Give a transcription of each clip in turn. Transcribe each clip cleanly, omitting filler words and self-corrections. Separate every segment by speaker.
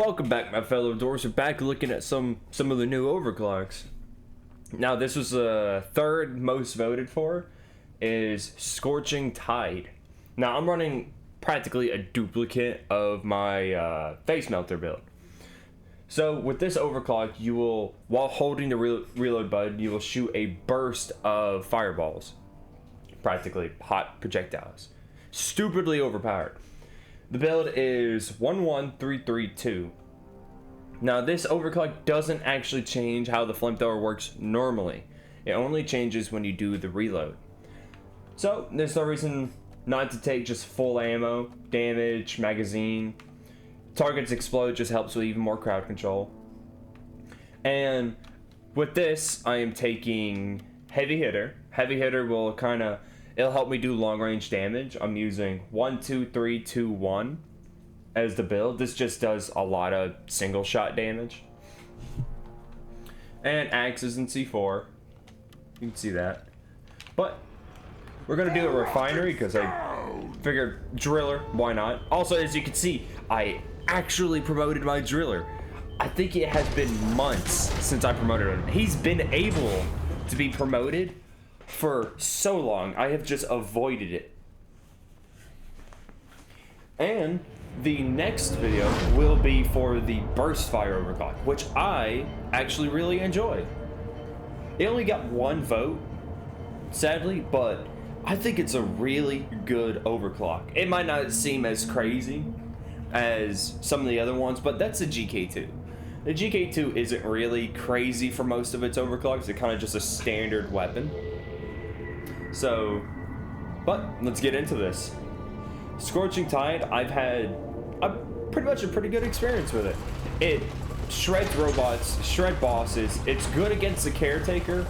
Speaker 1: Welcome back, my fellow doors. We're back looking at some of the new overclocks. Now, this was the third most voted for, is Scorching Tide. Now, I'm running practically a duplicate of my face melter build. So, with this overclock, you will, while holding the reload button, you will shoot a burst of fireballs. Practically hot projectiles. Stupidly overpowered. The build is 11332. Now, this overclock doesn't actually change how the flamethrower works normally. It only changes when you do the reload. So, there's no reason not to take just full ammo, damage, magazine. Targets explode just helps with even more crowd control. And with this, I am taking heavy hitter. Heavy hitter will it'll help me do long range damage. I'm using 1, 2, 3, 2, 1 as the build. This just does a lot of single shot damage. And axes in C4. You can see that. But we're gonna do a refinery because I figured driller, why not? Also, as you can see, I actually promoted my driller. I think it has been months since I promoted him. He's been able to be promoted for so long. I have just avoided it. And the next video will be for the burst fire overclock, which I actually really enjoy. It only got one vote, sadly, but I think it's a really good overclock. It might not seem as crazy as some of the other ones, but that's a GK2. The GK2 isn't really crazy for most of its overclocks. It's kind of just a standard weapon. So, but let's get into this. Scorching Tide, I've had pretty much a pretty good experience with it. It shreds robots, shreds bosses. It's good against the caretaker,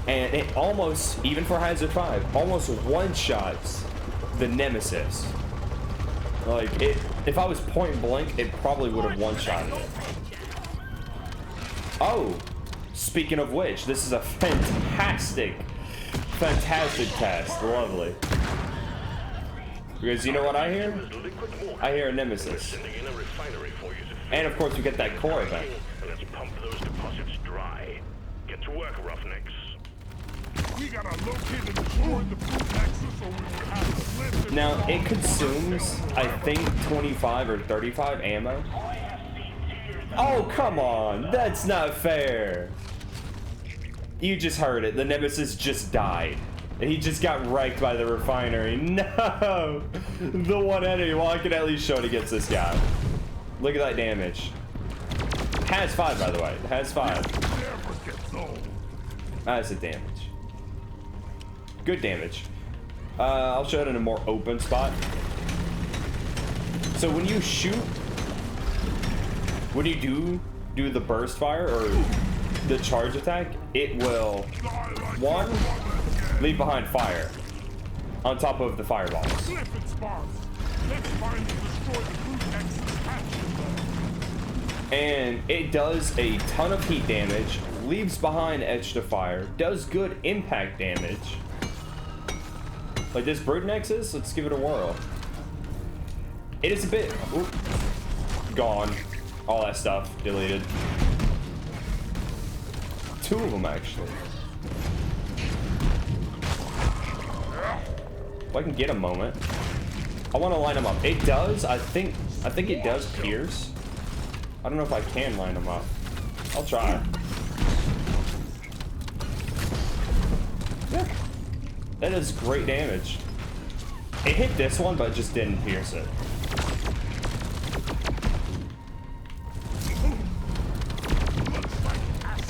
Speaker 1: and it almost, even for Hazard 5, almost one-shots the Nemesis. Like, if I was point blank, it probably would have one-shotted it. Oh, speaking of which, this is a fantastic test. Lovely. Because you know what I hear? I hear a Nemesis. And of course we get that core event.
Speaker 2: Let's pump those deposits dry. Get to work, roughnecks. We gotta locate and destroy the food nexus, or we will have to slip.
Speaker 1: Now it consumes, I think, 25 or 35 ammo. Oh, come on, that's not fair. You just heard it. The Nemesis just died. He just got wrecked by the refinery. No! The one enemy. Well, I can at least show it against this guy. Look at that damage. Has 5, by the way. Has 5. That's the damage. Good damage. I'll show it in a more open spot. So when you shoot, when you do the burst fire or the charge attack, it will, one, leave behind fire on top of the fireballs. And it does a ton of heat damage, leaves behind edge to fire, does good impact damage. Like this Brute Nexus, let's give it a whirl. It is a bit, gone. All that stuff deleted. 2 of them actually. If I can get a moment, I want to line them up. It does. I think it does pierce. I don't know if I can line them up. I'll try. Yeah, that is great damage. It hit this one, but it just didn't pierce it.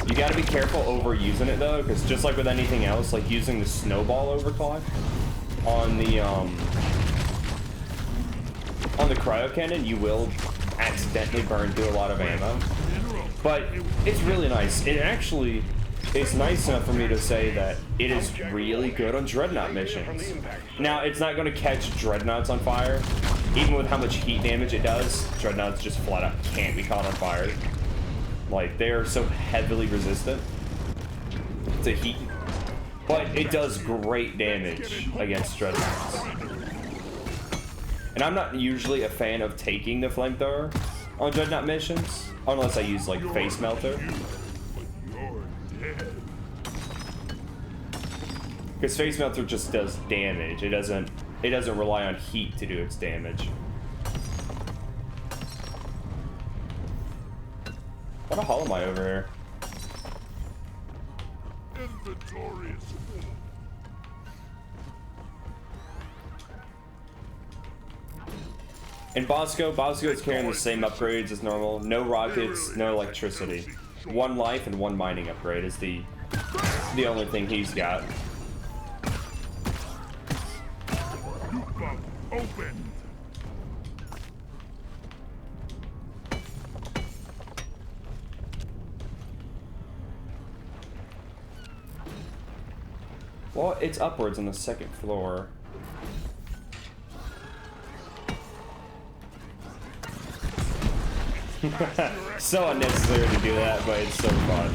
Speaker 1: You gotta be careful overusing it though, because just like with anything else, like using the snowball overclock on the cryo cannon, you will accidentally burn through a lot of ammo. But it's really nice. It actually is nice enough for me to say that it is really good on dreadnought missions. Now, it's not going to catch dreadnoughts on fire. Even with how much heat damage it does, dreadnoughts just flat out can't be caught on fire. Like, they are so heavily resistant to heat. But it does great damage against dreadnoughts. And I'm not usually a fan of taking the flamethrower on Dreadnought missions, unless I use like face melter. Because face melter just does damage. It doesn't rely on heat to do its damage. What the hell am I over here?
Speaker 2: Inventory is full.
Speaker 1: In Bosco is carrying the same upgrades as normal. No rockets, no electricity. 1 life and 1 mining upgrade is the only thing he's got.
Speaker 2: Loot bug opened.
Speaker 1: Well, it's upwards on the 2nd floor. So unnecessary to do that, but it's so fun.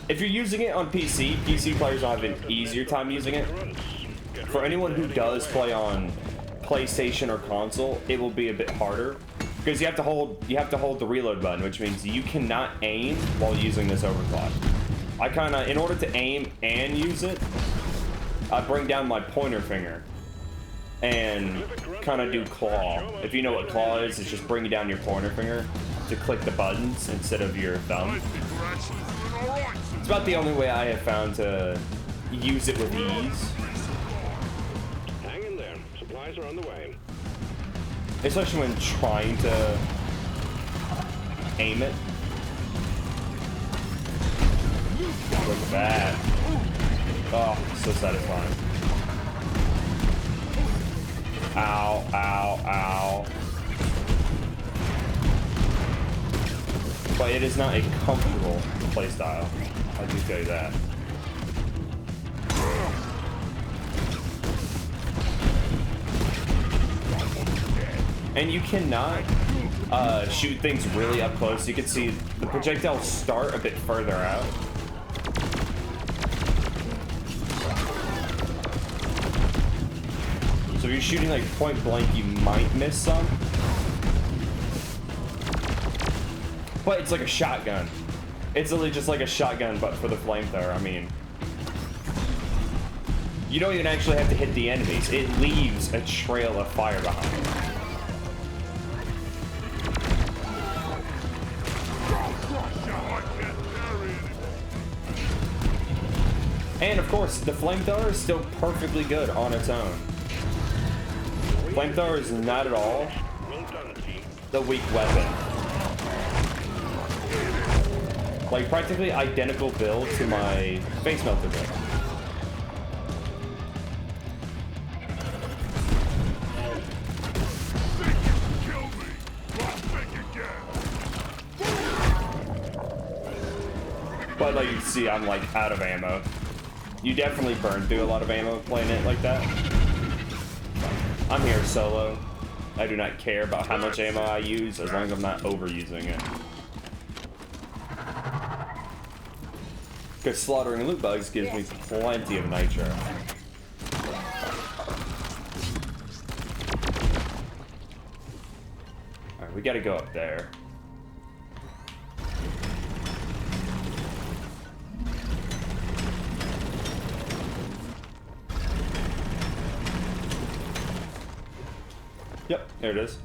Speaker 1: If you're using it on PC players will have an easier time using it. For anyone who does play on PlayStation or console, it will be a bit harder because you have to hold the reload button, which means you cannot aim while using this overclock. I in order to aim and use it, I bring down my pointer finger and kind of do claw. If you know what claw is, it's just bringing down your pointer finger to click the buttons instead of your thumb. It's about the only way I have found to use it with ease.
Speaker 2: Hang in there. Supplies are on the way.
Speaker 1: Especially when trying to aim it. Look at that. Oh, so satisfying. Ow, ow, ow. But it is not a comfortable playstyle. I do tell you that. And you cannot shoot things really up close. You can see the projectiles start a bit further out. So if you're shooting like point blank, you might miss some. But it's like a shotgun. It's literally just like a shotgun, but for the flamethrower. I mean, you don't even actually have to hit the enemies. It leaves a trail of fire behind it. And of course, the flamethrower is still perfectly good on its own. Flamethrower is not at all the weak weapon. Like, practically identical build to my face melter build. But like you can see, I'm like out of ammo. You definitely burn through a lot of ammo playing it like that. I'm here solo. I do not care about how much ammo I use as long as I'm not overusing it. Because slaughtering loot bugs gives me plenty of nitro. Alright, we gotta go up there. Yep, there it is.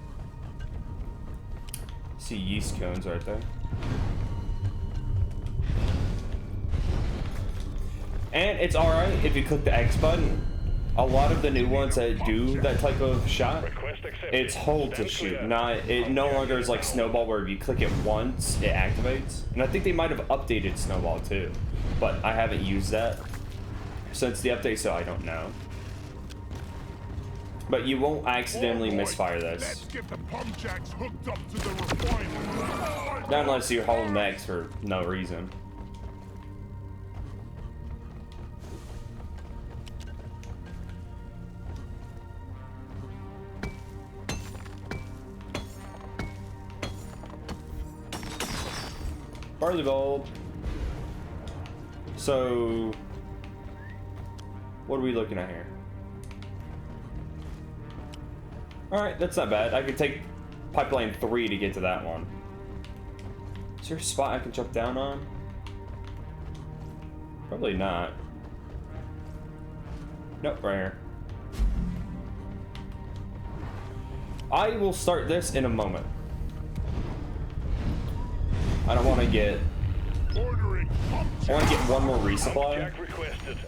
Speaker 1: See yeast cones right there. And it's alright if you click the X button. A lot of the new ones that do that type of shot, it's hold to shoot. It no longer is like Snowball where if you click it once, it activates. And I think they might have updated Snowball too. But I haven't used that since the update, so I don't know. But you won't accidentally misfire this.
Speaker 2: Let's get the pump jacks hooked up to the refinery.
Speaker 1: Not unless you're holding X for no reason. Barley bulb. So, what are we looking at here? Alright, that's not bad. I could take pipeline 3 to get to that one. Is there a spot I can jump down on? Probably not. Nope, right here. I will start this in a moment. I don't want to get... I want to get one more resupply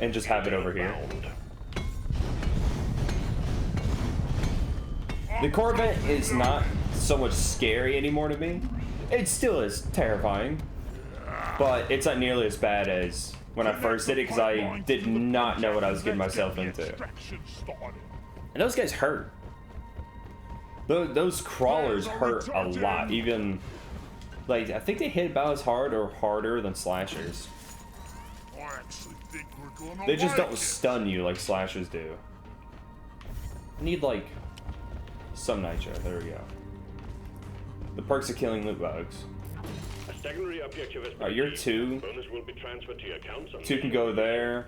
Speaker 1: and just have it over here. The Corvette is not so much scary anymore to me. It still is terrifying, but it's not nearly as bad as when I first did it because I did not know what I was getting myself into. And those guys hurt. Those crawlers hurt a lot. Even, like, I think they hit about as hard or harder than slashers. They just don't stun you like slashers do. I need, like, some nitro. There we go. The perks of killing loot bugs. Alright, you're 2. 2 can go there.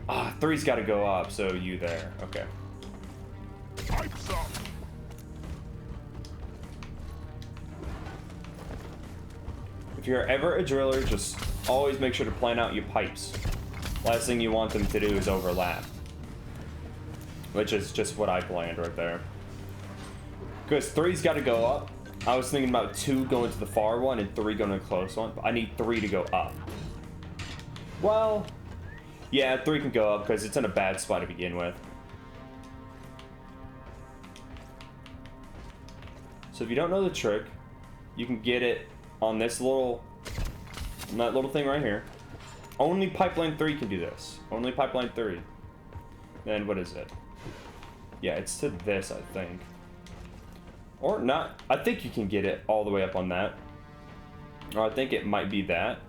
Speaker 1: Ah, 3's got to go up, so you there. Okay. If you're ever a driller, just always make sure to plan out your pipes. Last thing you want them to do is overlap. Which is just what I planned right there. Because 3's got to go up. I was thinking about 2 going to the far one and 3 going to the close one. But I need 3 to go up. Well, yeah, 3 can go up because it's in a bad spot to begin with. So if you don't know the trick, you can get it on this little, that little thing right here. Only pipeline 3 can do this. Only pipeline 3. Then what is it? Yeah, it's to this, I think. Or not. I think you can get it all the way up on that. Or I think it might be that.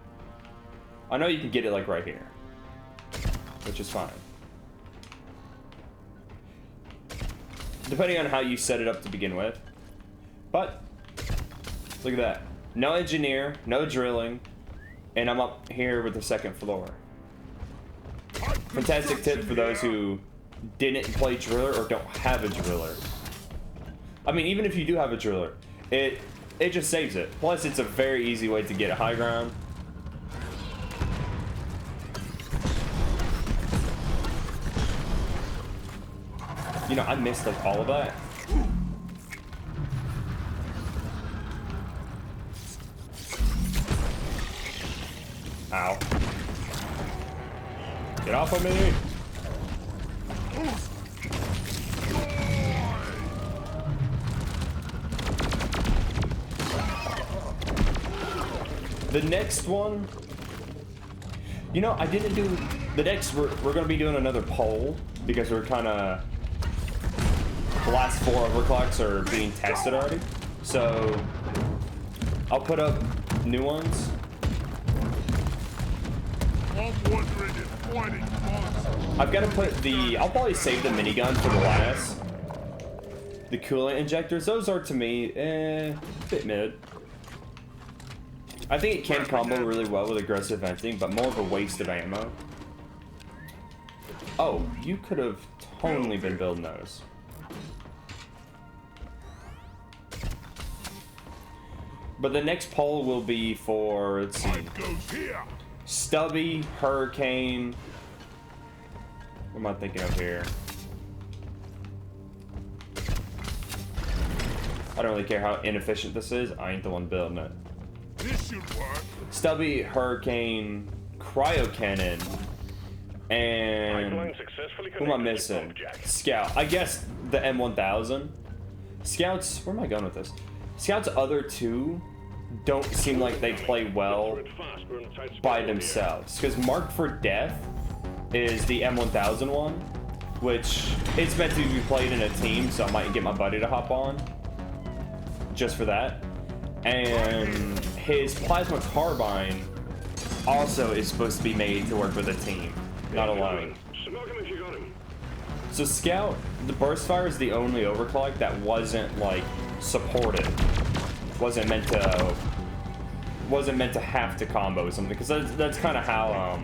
Speaker 1: I know you can get it like right here. Which is fine. Depending on how you set it up to begin with. But, look at that. No engineer, no drilling. And I'm up here with the 2nd floor. Fantastic tip for those who didn't play driller or don't have a driller. I mean, even if you do have a driller, it just saves it. Plus, it's a very easy way to get a high ground. You know, I missed like all of that. Ow. Get off of me! The next one, you know, I didn't do the next. We're gonna be doing another poll because we're kind of the last 4 overclocks are being tested already. So I'll put up new ones. I've got to put the. I'll probably save the minigun for the last. The coolant injectors, those are to me, a bit mid. I think it can combo really well with aggressive venting, but more of a waste of ammo. Oh, you could have totally been building those. But the next poll will be for, let's see, Stubby, Hurricane. What am I thinking of here? I don't really care how inefficient this is. I ain't the one building it. This should work. Stubby, Hurricane, Cryo Cannon, and who am I missing? Scout. I guess the M1000. Scouts. Where am I going with this? Scouts' other 2 don't seem like they play well by themselves. Because Marked for Death is the M1000 one, which it's meant to be played in a team, so I might get my buddy to hop on just for that. And his plasma carbine also is supposed to be made to work with a team, not alone. So Scout, the burst fire is the only overclock that wasn't like supported. Wasn't meant to have to combo something, because that's kind of how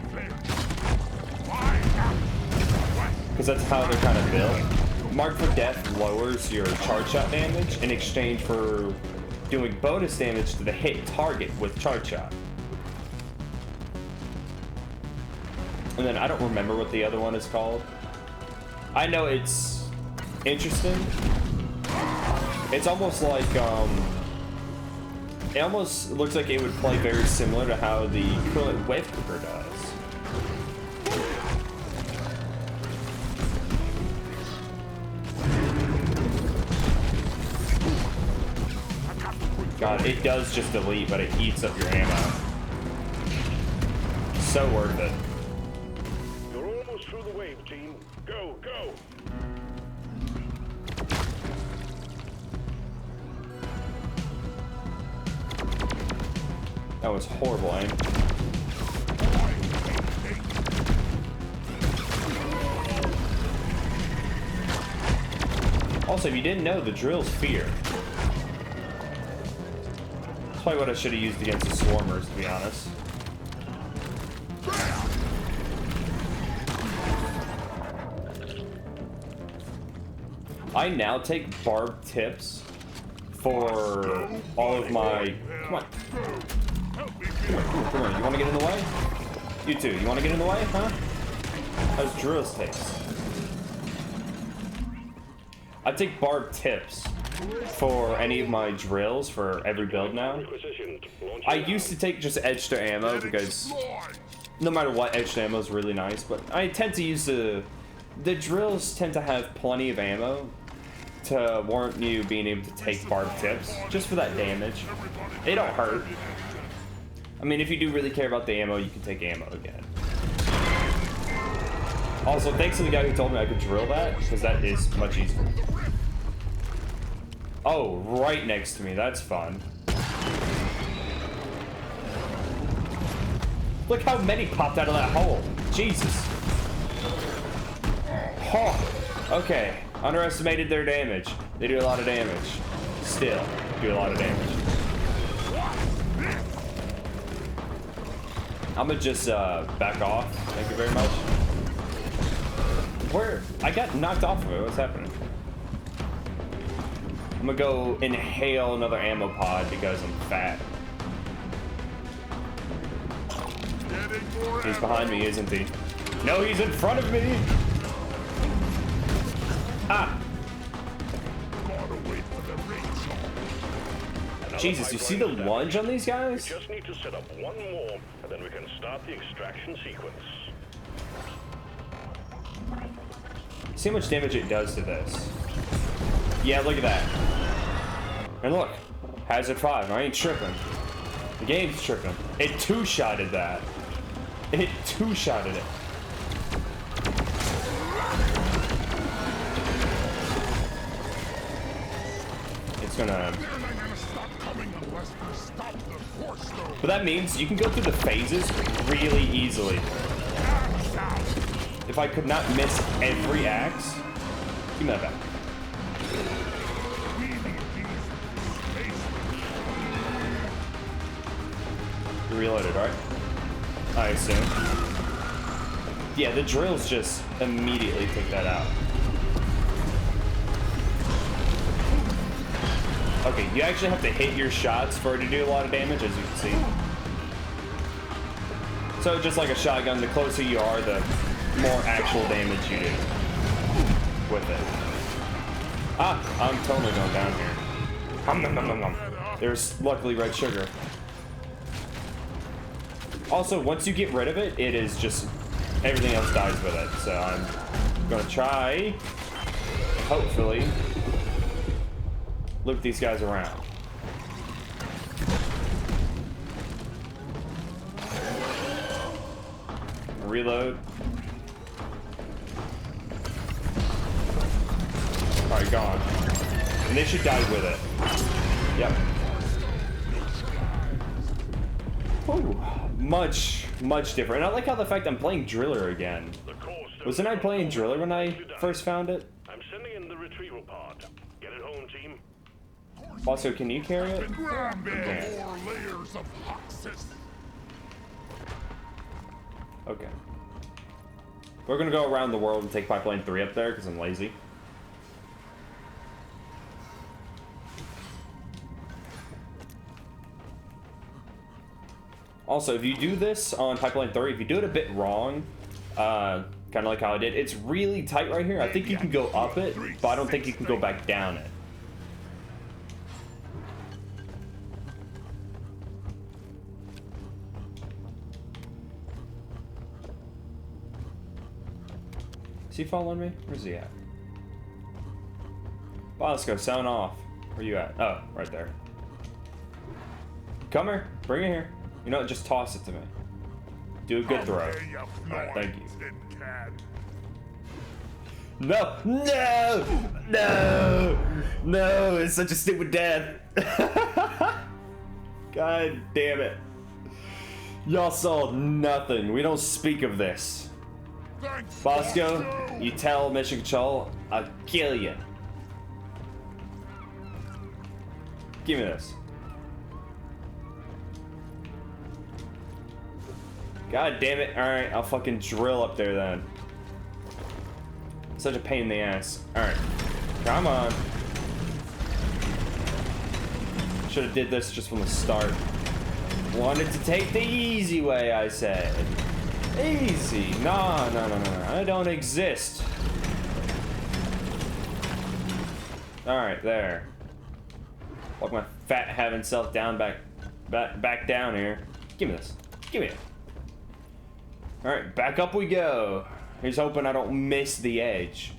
Speaker 1: because that's how they're kind of built. Mark for Death lowers your charge shot damage in exchange for doing bonus damage to the hit target with charge shot. And then I don't remember what the other one is called. I know it's interesting. It's almost like, it almost looks like it would play very similar to how the Coolant Wave Cooker does. God, it does just delete, but it eats up your ammo. So worth it.
Speaker 2: You're almost through the wave, team. Go, go!
Speaker 1: That was horrible aim. Also, if you didn't know, the drill's fear. That's probably what I should have used against the swarmers, to be honest. I now take barbed tips for all of my... Come on. Come on. You want to get in the way? You too. You want to get in the way, huh? How's drills taste? I take barbed tips for any of my drills for every build now. I used to take just edge to ammo because no matter what, edge to ammo is really nice, but I tend to use the drills tend to have plenty of ammo to warrant you being able to take barbed tips just for that damage. They don't hurt. I mean, if you do really care about the ammo, you can take ammo again. Also, thanks to the guy who told me I could drill that, because that is much easier. Oh, right next to me. That's fun. Look how many popped out of that hole. Jesus. Oh, okay. Underestimated their damage. They do a lot of damage. Still, do a lot of damage. I'm gonna just back off. Thank you very much. Where? I got knocked off of it. What's happening? I'm gonna go inhale another ammo pod because I'm fat. He's behind me, isn't he? No, he's in front of me! Ah! Jesus, you see the lunge on these guys?
Speaker 2: We just need to set up one more, and then we can start the extraction sequence.
Speaker 1: See how much damage it does to this. Yeah, look at that. And look, Hazard 5, I ain't tripping. The game's tripping. It two-shotted that. It two-shotted it. It's gonna... But that means you can go through the phases really easily. If I could not miss every axe... Give me that back. You're reloaded, right? I assume. Yeah, the drills just immediately take that out. Okay, you actually have to hit your shots for it to do a lot of damage, as you can see. So just like a shotgun, the closer you are, the more actual damage you do with it. Ah, I'm totally going down here. Nom, nom, nom, nom, nom. There's luckily red sugar. Also, once you get rid of it, it is just everything else dies with it. So I'm gonna try, hopefully, loop these guys around. Reload. Alright, gone. And they should die with it. Yep. Ooh, much different. And I like how the fact I'm playing Driller again. Wasn't I playing Driller when I first found it?
Speaker 2: I'm sending in the retrieval pod. Get it home, team.
Speaker 1: Also, can you carry it? Okay. We're gonna go around the world and take Pipeline 3 up there because I'm lazy. Also, if you do this on Pipeline 3, if you do it a bit wrong, kind of like how I did, it's really tight right here. I think you can go up it, but I don't think you can go back down it. Is he following me? Where's he at? Bosco, sound off. Where you at? Oh, right there. Come here. Bring it here. You know what? Just toss it to me. Do a good throw. Alright, thank you. No! No! No! No! It's such a stupid death. God damn it. Y'all saw nothing. We don't speak of this. Bosco, you tell Mission Control, I'll kill you. Give me this. God damn it. Alright, I'll fucking drill up there then. Such a pain in the ass. Alright. Come on. Should have did this just from the start. Wanted to take the easy way, I said. Easy. No. I don't exist. Alright, there. Walk my fat having self down back down here. Give me this. Give me it. Alright, back up we go. Here's hoping I don't miss the edge.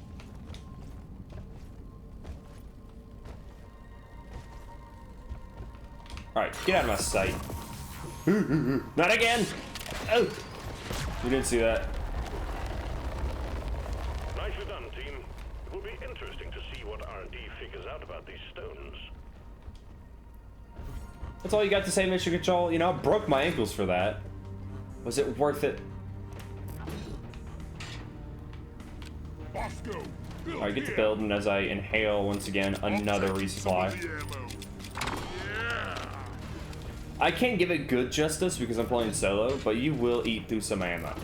Speaker 1: Alright, get out of my sight. Not again! Oh! You didn't see that.
Speaker 2: Nicely done, team. It will be interesting to see what R&D figures out about these stones.
Speaker 1: That's all you got to say, Mission Control? You know, I broke my ankles for that. Was it worth it? Alright, get to building as I inhale once again another resupply. I can't give it good justice because I'm playing solo, but you will eat through some ammo.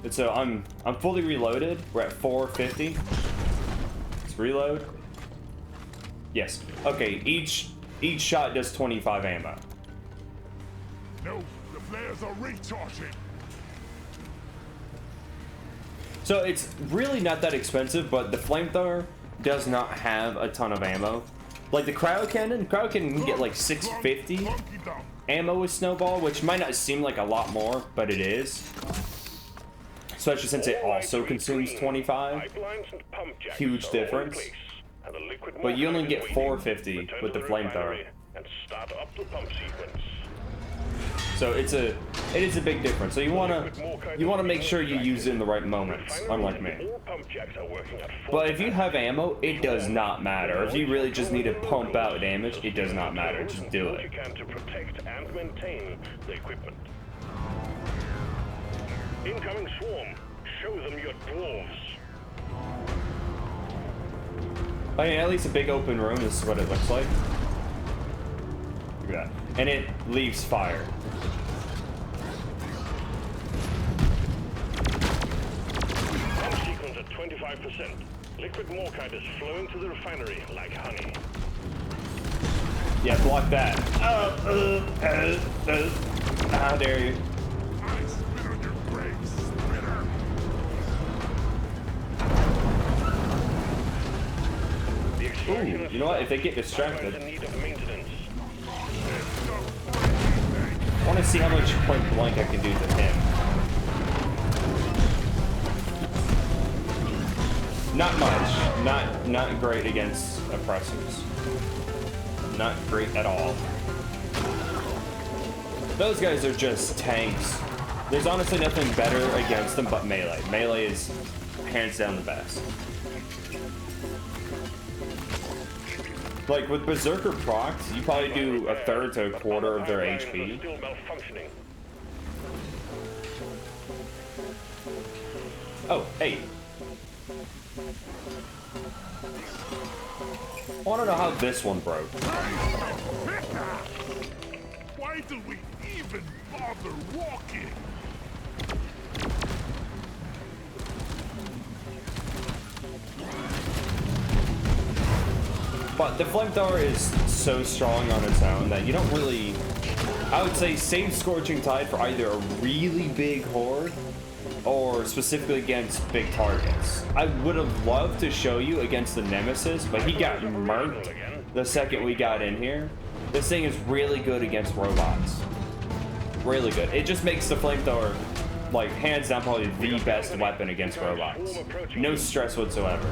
Speaker 1: And so I'm fully reloaded. We're at 450. Let's reload. Yes. Okay, each shot does 25 ammo.
Speaker 2: No, the flares are recharging.
Speaker 1: So it's really not that expensive, but the flamethrower does not have a ton of ammo. Like the cryo cannon can get like 650 ammo with snowball, which might not seem like a lot more, but it is. Especially since it also consumes 25. Huge difference. But you only get 450 with the flamethrower. So it is a big difference. So you wanna make sure you use it in the right moments, unlike me. But if you have ammo, it does not matter. If you really just need to pump out damage, it does not matter. Just do it.
Speaker 2: Incoming swarm. Show them your dwarves.
Speaker 1: I mean, at least a big open room. This is what it looks like. Look at that. And it leaves fire.
Speaker 2: Pump sequence at 25%. Liquid morkite is flowing to the refinery like honey.
Speaker 1: Yeah, block that. How dare you?
Speaker 2: I spit on your grave, spitter.
Speaker 1: Ooh, you know what? If they get distracted, I want to see how much point blank I can do to him. Not much. Not great against oppressors. Not great at all. Those guys are just tanks. There's honestly nothing better against them but melee. Melee is hands down the best. Like with Berserker procs, you probably do a third to a quarter of their HP. Oh, hey. I want to know how this one broke.
Speaker 2: Why do we even bother walking?
Speaker 1: But the flamethrower is so strong on its own that you don't really... I would say save Scorching Tide for either a really big horde or specifically against big targets. I would have loved to show you against the Nemesis, but he got murked the second we got in here. This thing is really good against robots. Really good. It just makes the flamethrower, like, hands down probably the best weapon against robots. No stress whatsoever.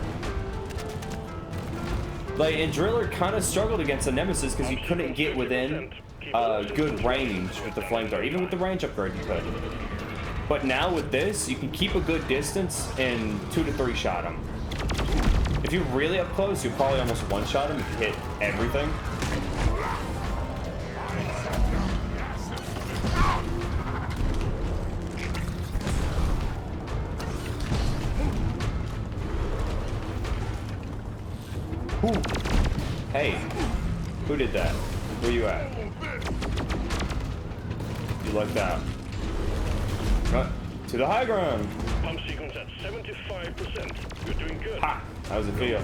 Speaker 1: Like, and Driller kind of struggled against the Nemesis because you couldn't get within good range with the flamethrower. Even with the range upgrade, you could. But now with this, you can keep a good distance and 2 to 3 shot him. If you're really up close, you'll probably almost one-shot him if you hit everything. Ooh. Hey, who did that? Where you at? You like that? Cut to the high ground.
Speaker 2: Pump sequence at 75%. You're doing good.
Speaker 1: Ha! How's it feel?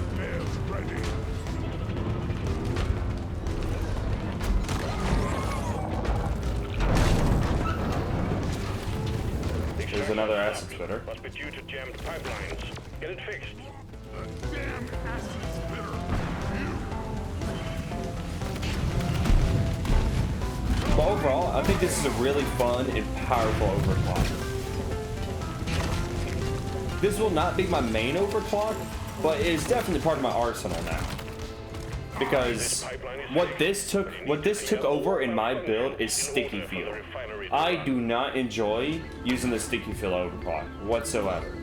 Speaker 1: There's another acid splitter.
Speaker 2: Must be due to jammed pipelines. Get it fixed. A damn acid splitter.
Speaker 1: But overall, I think this is a really fun and powerful overclock. This will not be my main overclock, but it is definitely part of my arsenal now. Because what this took over in my build is sticky feel. I do not enjoy using the sticky feel overclock whatsoever.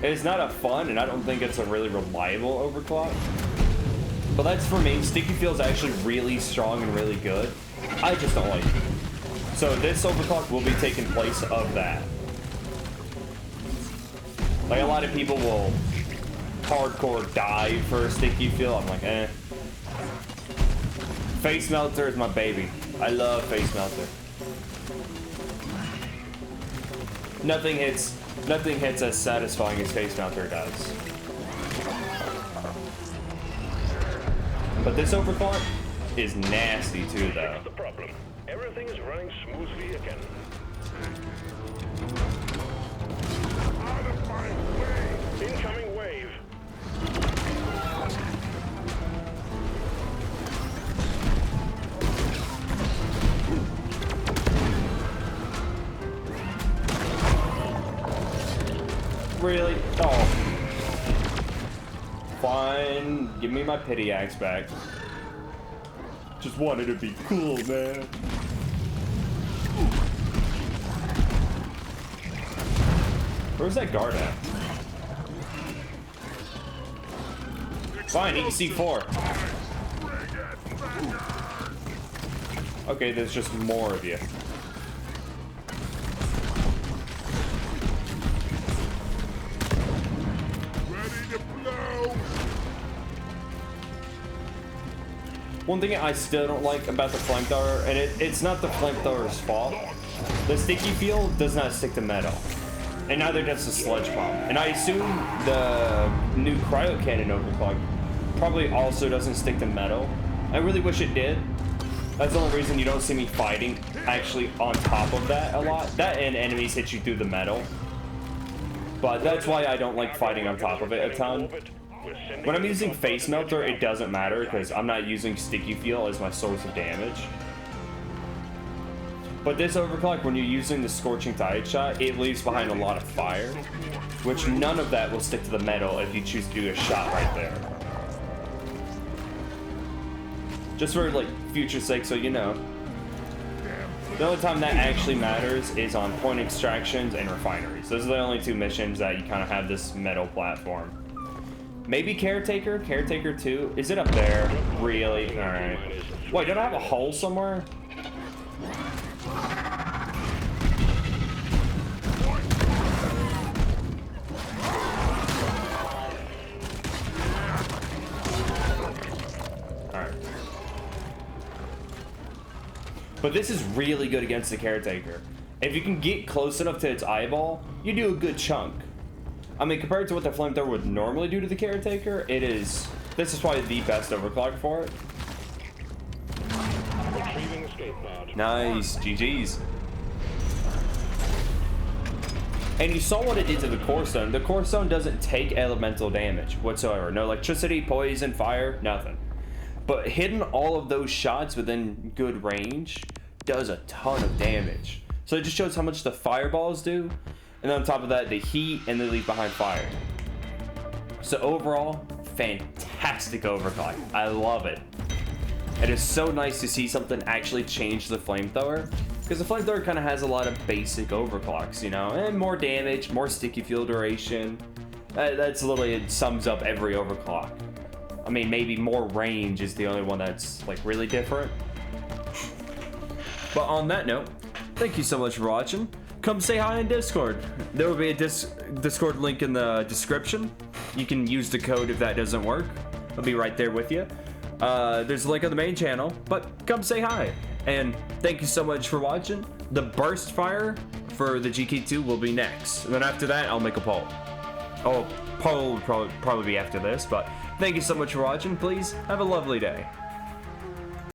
Speaker 1: It is not a fun, and I don't think it's a really reliable overclock. But that's for me. Sticky feel is actually really strong and really good. I just don't like it. So this overclock will be taking place of that. Like, a lot of people will hardcore die for a sticky feel. I'm like, eh. Face melter is my baby. I love face melter. Nothing hits as satisfying as face melter does. But this overclock is nasty too, though.
Speaker 2: That's the problem. Everything is running smoothly again. Out of my way! Incoming wave.
Speaker 1: Really? Oh. Fine. Give me my pity axe back. Just wanted to be cool, man. Where's that guard at? Fine, he can see 4. Okay, there's just more of you. One thing I still don't like about the flamethrower, and it's not the flamethrower's fault, the sticky feel does not stick to metal. And neither does the sludge bomb. And I assume the new cryo cannon overclock probably also doesn't stick to metal. I really wish it did. That's the only reason you don't see me fighting actually on top of that a lot. That and enemies hit you through the metal. But that's why I don't like fighting on top of it a ton. When I'm using face melter, it doesn't matter because I'm not using sticky feel as my source of damage. But this overclock, when you're using the Scorching Tide shot, it leaves behind a lot of fire, which none of that will stick to the metal if you choose to do a shot right there. Just for like future's sake, so you know. The only time that actually matters is on point extractions and refineries. Those are the only 2 missions that you kind of have this metal platform. Maybe Caretaker? Caretaker 2? Is it up there? Really? Alright. Wait, don't I have a hole somewhere? Alright. But this is really good against the Caretaker. If you can get close enough to its eyeball, you do a good chunk. I mean, compared to what the flamethrower would normally do to the Caretaker, the this is probably the best overclock for it.
Speaker 2: Retrieving escape pod.
Speaker 1: Nice, GG's. And you saw what it did to the core stone. The core stone doesn't take elemental damage whatsoever. No electricity, poison, fire, nothing. But hitting all of those shots within good range does a ton of damage. So it just shows how much the fireballs do. And on top of that, the heat and they leave behind fire. So overall, fantastic overclock. I love it. It is so nice to see something actually change the flamethrower. Because the flamethrower kind of has a lot of basic overclocks, you know, and more damage, more sticky fuel duration. That's literally, it sums up every overclock. I mean, maybe more range is the only one that's like really different. But on that note, thank you so much for watching. Come say hi in Discord. There will be a Discord link in the description. You can use the code if that doesn't work. It'll be right there with you. There's a link on the main channel, but come say hi. And thank you so much for watching. The burst fire for the GK2 will be next. And then after that, I'll make a poll. Oh, poll will probably be after this, but thank you so much for watching. Please have a lovely day.